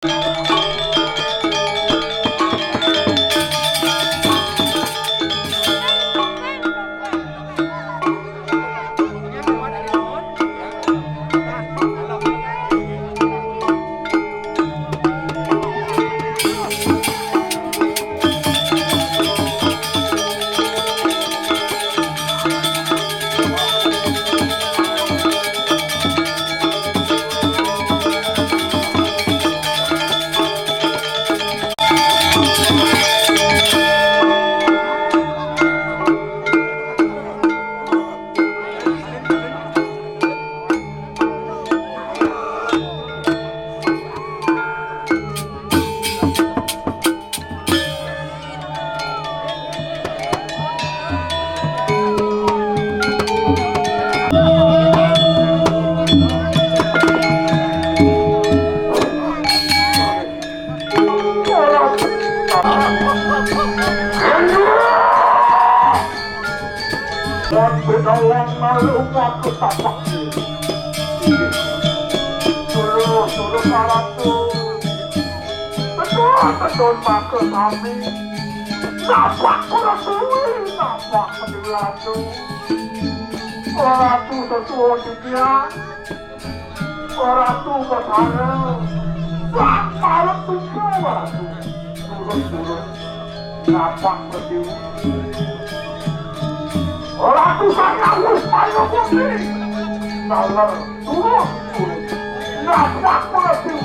Betul maka kami nampak perasaan, nampak penilatu oratu sesuai dunia, oratu bertara malam tujuh oratu turun-turun nampak berdiri oratu sangat upaya putih nalar turun-turun nampak berdiri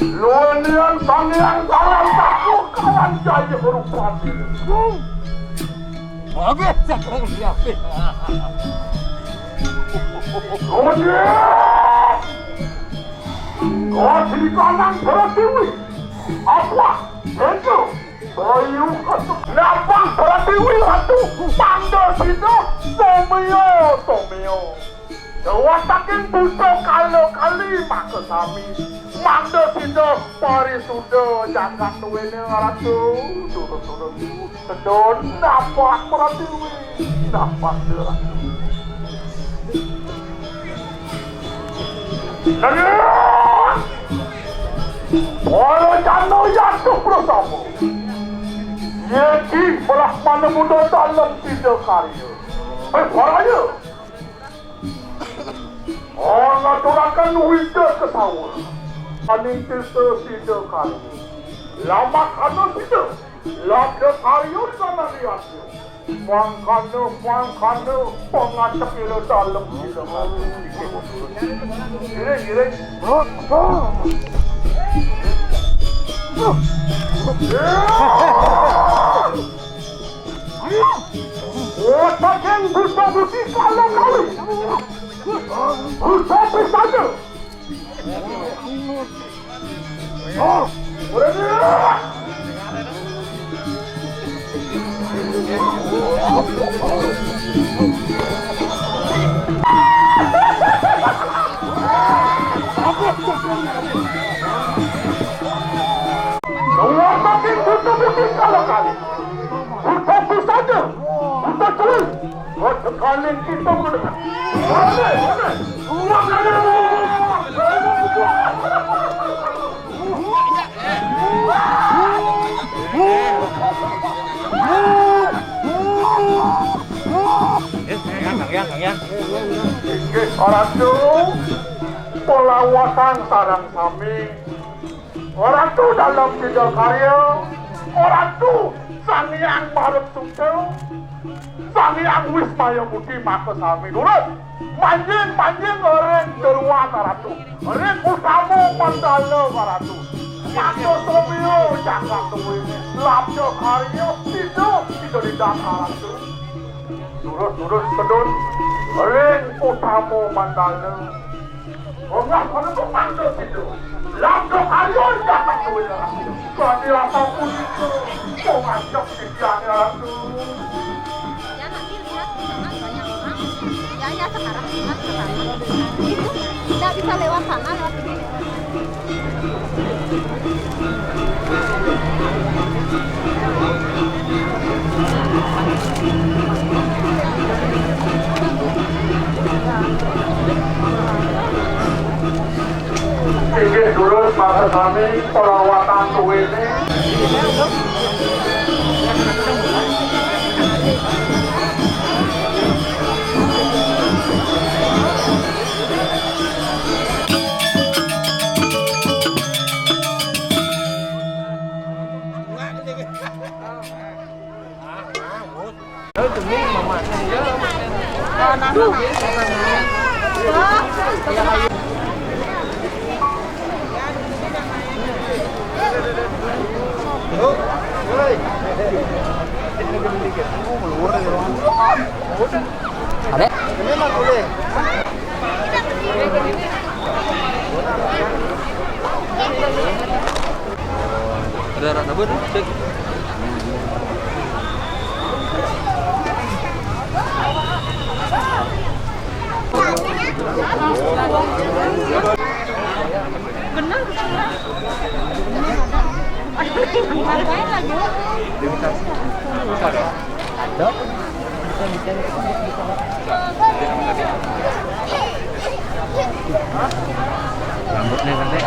Luanian tangian kawan takut kawan jaya berupati. Habis cakap siapa? Luanian, kau di kanan beratiwi. Apa? Itu, bayu ketuk. Lapang beratiwi satu. Tanda situ, tomio. Watakin buto kali maka kami manda sido pari sudo jangan tuwene ratu turun sedon nampak peratiwi nampak ratu walau jano jatuh bersama yeki belah mana muda dalam sido karya paranya orang turakan wida ketawa aning tisa sida kali lama kano sida labda karyo sana lihatnya wangkano pengacak ilo dalam sida kali gire otak yang buta buti kalau kali Usah saja, kali. Fokus saja. Kita terus. Sekali kita mendengar. Orang tu pelawatan sarang kami. Orang tu dalam tiga karya. Orang tu sang yang Maret Sungkew. Sang yang Wismaya Budi maka sami nurut. Manjing orang deruan Ratu. Orang utama mandala Ratu. Maka Sobio jangan tuh ini. Lapjo karya tidak didan Ratu. Nurut sedun. Orang utama mandala. Orang mana tu mandala itu. Lapjo karya jangan tuh ini Ratu. Kami rasa pun itu. Kau ngajak sekian Ratu. Ya sekarang lihat sekarang itu tidak bisa lewat sana lewat sini. Ini dulu masa kami perawatan tuh ini. Ada? Ini mah boleh. Ada rada bener, cek. Rambutnya kan deh.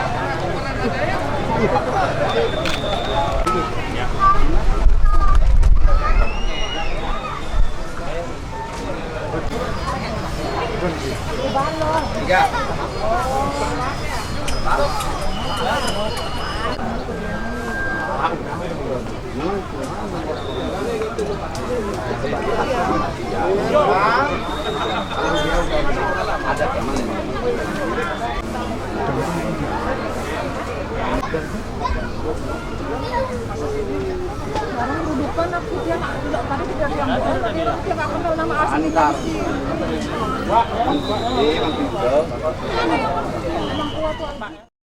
Tiga. Ada teman. Sekarang rudukan aku dia tidak tadi tidak yang betul tadi dia nggak kenal nama aslinya. Wah, ini